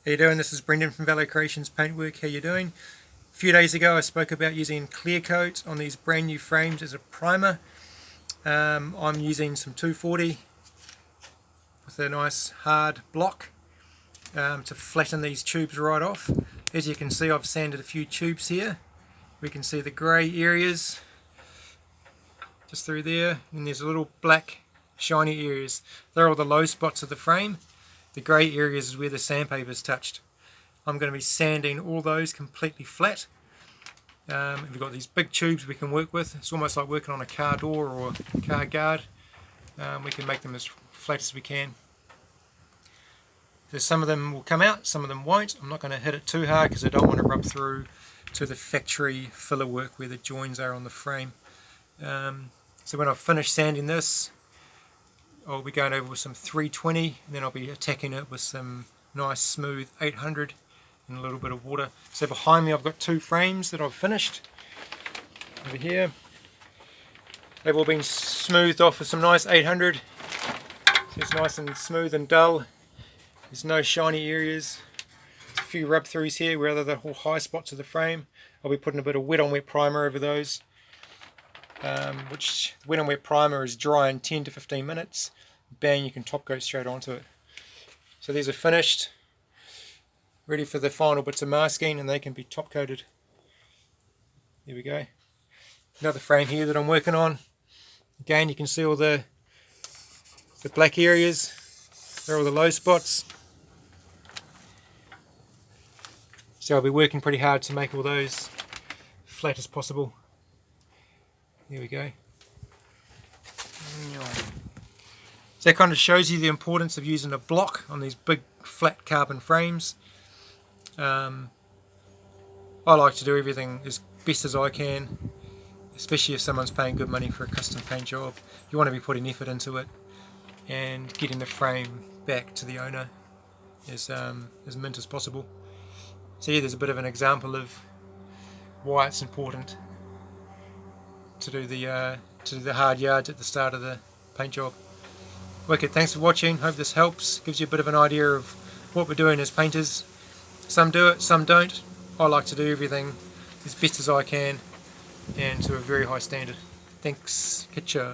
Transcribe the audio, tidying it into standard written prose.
How you doing? This is Brendon from Velo.creations Paintwork. How you doing? A few days ago I spoke about using clear coat on these brand new frames as a primer. I'm using some 240 with a nice hard block to flatten these tubes right off. As you can see, I've sanded a few tubes here. We can see the grey areas just through there, and there's a little black shiny areas. They're all the low spots of the frame. The grey areas is where the sandpaper's touched. I'm going to be sanding all those completely flat. We've got these big tubes we can work with. It's almost like working on a car door or a car guard. We can make them as flat as we can. So some of them will come out, some of them won't. I'm not going to hit it too hard because I don't want to rub through to the factory filler work where the joins are on the frame. So when I've finished sanding this, I'll be going over with some 320, and then I'll be attacking it with some nice smooth 800 and a little bit of water. So behind me I've got two frames that I've finished over here. They've all been smoothed off with some nice 800. So it's nice and smooth and dull. There's no shiny areas. There's a few rub throughs here where they're the whole high spots of the frame. I'll be putting a bit of wet on wet primer over those. Which wet on wet primer is dry in 10 to 15 minutes. Bang, you can top coat straight onto it. So these are finished, ready for the final bits of masking, and they can be top coated. There we go. Another frame here that I'm working on. Again, you can see all the black areas. They're all the low spots. So I'll be working pretty hard to make all those flat as possible. There we go. So that kind of shows you the importance of using a block on these big flat carbon frames. I like to do everything as best as I can, especially if someone's paying good money for a custom paint job. You want to be putting effort into it and getting the frame back to the owner as mint as possible. So yeah, there's a bit of an example of why it's important to do the hard yards at the start of the paint job. Wicked, thanks for watching. Hope this helps, gives you a bit of an idea of what we're doing as painters. Some do it, some don't. I like to do everything as best as I can and to a very high standard. Thanks, catch ya.